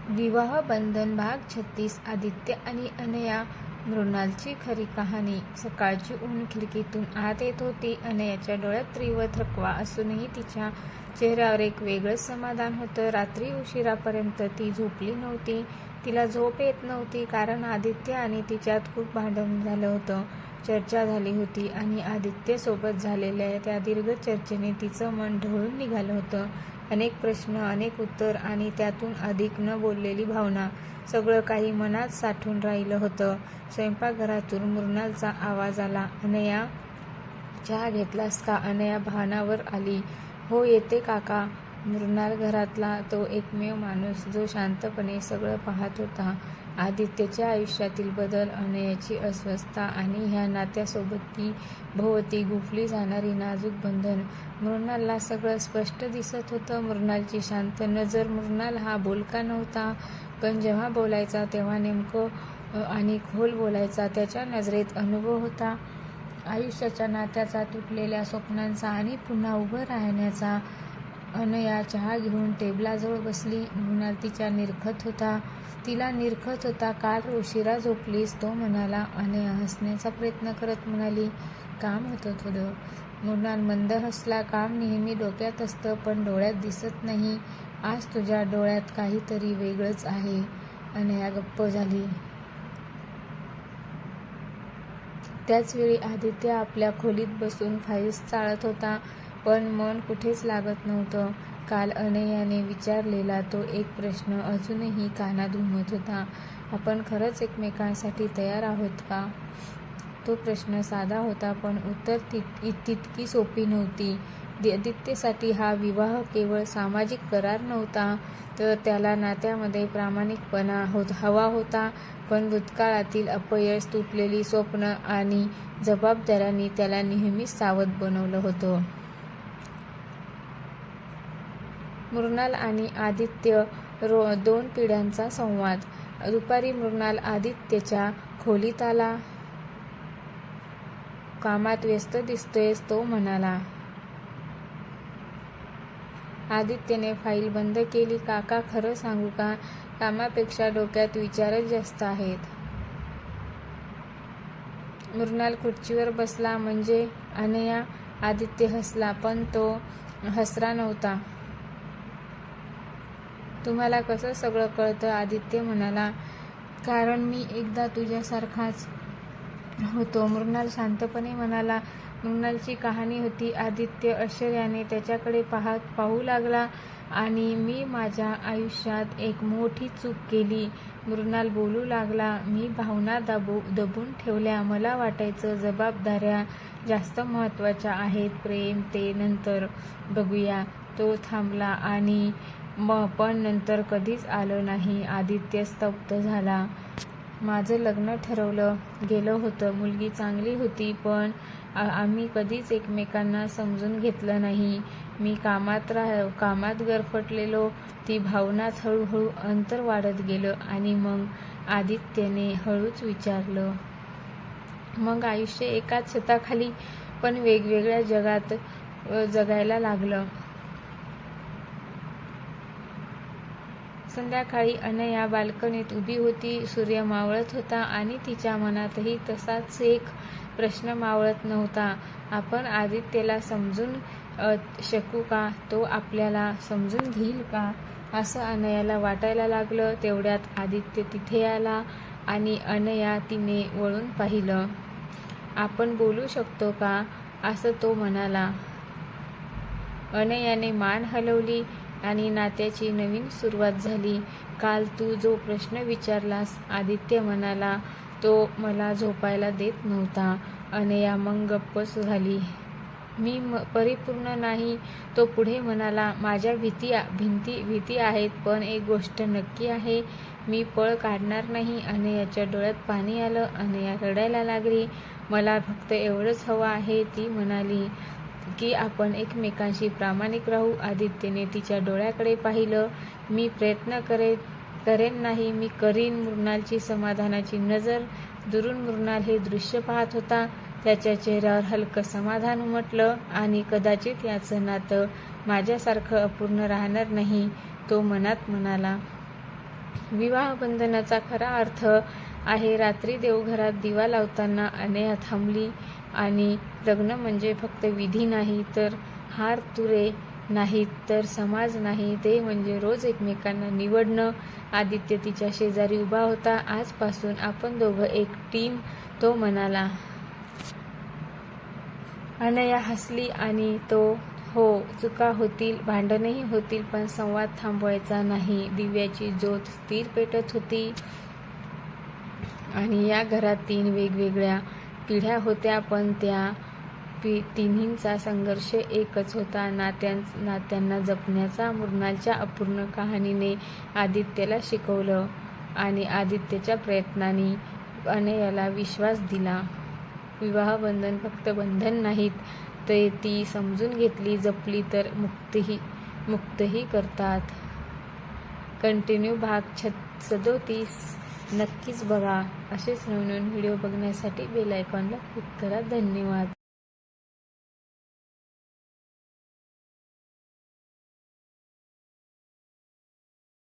विवाह बंधन भाग 36. आदित्य आणि अनया. मृणालची खरी कहाणी. सकाळची ऊन खिडकीतून आत येत होती. अनयाच्या डोळ्यात तीव्र थकवा असूनही तिच्या चेहऱ्यावर एक वेगळंच समाधान होतं. रात्री उशिरापर्यंत ती झोपली नव्हती. तिला झोप येत नव्हती कारण आदित्य आणि तिच्यात खूप भांडण झालं होतं. चर्चा झाली होती आणि आदित्यसोबत झालेल्या त्या दीर्घ चर्चेने तिचं मन ढवळून निघालं होतं. अनेक प्रश्न, अनेक उत्तर आणि त्यातून अधिक न बोललेली भावना. सगळं काही मनात साठून राहिलं होतं. स्वयंपाकघरातून मृणालचा आवाज आला. अनया, चहा घेतलास का? अनया भानावर आली. हो, येते काका. मृणाल घरातला तो एकमेव माणूस जो शांतपणे सगळं पाहत होता. आदित्यच्या आयुष्यातील बदल, अनयाची अस्वस्थता आणि ह्या नात्यासोबती भोवती गुंफली जाणारी नाजूक बंधन. मृणालला सगळं स्पष्ट दिसत होतं. मृणालची शांत नजर. मृणाल हा बोलका नव्हता, पण जेव्हा बोलायचा तेव्हा नेमकं आणि खोल बोलायचा. त्याच्या नजरेत अनुभव होता, आयुष्याच्या नात्याचा, तुटलेल्या स्वप्नांचा आणि पुन्हा उभं राहण्याचा. अनया चहा घेऊन टेबलाजवळ बसली. मृणाल तिला निरखत होता. काल उशिरा झोपलीस? तो म्हणाला. अनया हसण्याचा प्रयत्न करत म्हणाली, काम होतं थोडं. मृणाल मंद हसला. काम नेहमी डोक्यात असतं पण डोळ्यात दिसत नाही. आज तुझ्या डोळ्यात काहीतरी वेगळंच आहे. अनया गप्प झाली. त्याचवेळी आदित्य आपल्या खोलीत बसून फाईल्स चाळत होता, पण मन कुठेच लागत नव्हतं. काल अनयाने विचारलेला तो एक प्रश्न अजूनही कानात घुमत होता. आपण खरंच एकमेकांसाठी तयार आहोत का? तो प्रश्न साधा होता, पण उत्तर तितकी सोपी नव्हती. आदित्यसाठी हा विवाह केवळ सामाजिक करार नव्हता, तर त्याला नात्यामध्ये प्रामाणिकपणा हवा होता. पण भूतकाळातील अपयश, तुटलेली स्वप्न आणि जबाबदाऱ्यांनी त्याला नेहमीच सावध बनवलं होतं. मृणाल आणि आदित्य. 2 पिढ्यांचा संवाद. दुपारी मृणाल आदित्यच्या खोलीत आला. कामात व्यस्त दिसतोयस? तो म्हणाला. आदित्यने फाईल बंद केली. काका, खरं सांगू का? कामापेक्षा डोक्यात विचारच जास्त आहेत. मृणाल खुर्चीवर बसला. म्हणजे? अनया. आदित्य हसला, पण तो हसरा नव्हता. तुम्हाला कसं सगळं कळतं? आदित्य म्हणाला. कारण मी एकदा तुझ्यासारखाच होतो. मृणाल शांतपणे म्हणाला. मृणालची कहाणी होती. आदित्य आश्चर्याने त्याच्याकडे पाहू लागला. आणि मी माझ्या आयुष्यात एक मोठी चूक केली. मृणाल बोलू लागला. मी भावना दबून ठेवल्या. मला वाटायचं जबाबदाऱ्या जास्त महत्त्वाच्या आहेत. प्रेम ते नंतर बघूया. तो थांबला. आणि पण नंतर कधीच आलं नाही. आदित्य स्तब्ध झाला. माझं लग्न ठरवलं गेलं होतं. मुलगी चांगली होती, पण आम्ही कधीच एकमेकांना समजून घेतलं नाही. मी कामात गरफटलेलो. ती भावनाच हळूहळू अंतर वाढत गेलं. आणि मग आदित्यने हळूच विचारलं, मग आयुष्य एकाच छताखाली पण वेगवेगळ्या जगात जगायला लागलं. संध्याकाळी अनया बाल्कनीत उभी होती. सूर्य मावळत होता आणि तिच्या मनातही तसाच एक प्रश्न मावळत नव्हता. आपण आदित्यला समजून शकू का? तो आपल्याला समजून घेईल का? असं अनयाला वाटायला लागलं. तेवढ्यात आदित्य तिथे आला आणि अनया तिने वळून पाहिलं. आपण बोलू शकतो का? असं तो म्हणाला. अनयाने मान हलवली आणि नात्याची नवीन सुरुवात झाली. काल तू जो प्रश्न विचारलास, आदित्य म्हणाला, तो मला झोपायला देत नव्हता. अनया मग गप्पच झाली. मी परिपूर्ण नाही. तो पुढे म्हणाला. माझ्या भीती आहेत, पण एक गोष्ट नक्की आहे, मी पळ काढणार नाही. अनयाच्या डोळ्यात पाणी आलं. अनया रडायला लागली. मला फक्त एवढंच हवं आहे, ती म्हणाली, की आपण एकमेकांशी प्रामाणिक राहू. आदित्यने तिच्या डोळ्याकडे पाहिलं. मी प्रयत्न करेन नाही, मी करीन. मृणालची समाधानाची नजर. दुरून मृणाल हे दृश्य पाहत होता. त्याच्या चेहऱ्यावर हलकं समाधान उमटलं. आणि कदाचित याचं नातं माझ्यासारखं अपूर्ण राहणार नाही, तो मनात म्हणाला. विवाह बंधनाचा खरा अर्थ आहे. रात्री देवघरात दिवा लावताना अनया थांबली आणि लग्न म्हणजे फक्त विधी नाही, तर हार तुरे नाहीत, तर समाज नाही, ते म्हणजे रोज एकमेकांना निवडणं. आदित्य तिच्या शेजारी उभा होता. आजपासून आपण दोघं एक टीम, तो म्हणाला. अनया हसली आणि तो, हो, चुका होतील, भांडणही होतील, पण संवाद थांबवायचा नाही. दिव्याची ज्योत स्थिर पेटत होती आणि या घरात 3 वेगवेगळ्या पिढ्या होत्या, पण त्या तिन्हींचा संघर्ष एकच होता, नात्यांना जपण्याचा. मृणालच्या अपूर्ण कहाणीने आदित्यला शिकवलं आणि आदित्यच्या प्रयत्नांनी अनयाला विश्वास दिला. विवाहबंधन फक्त बंधन नाहीत, ते ती समजून घेतली, जपली तर मुक्तही करतात. कंटिन्यू भाग 37 नक्कीच बघा. असेच नवनवीन व्हिडिओ बघण्यासाठी बेल आयकॉनला क्लिक करा. धन्यवाद.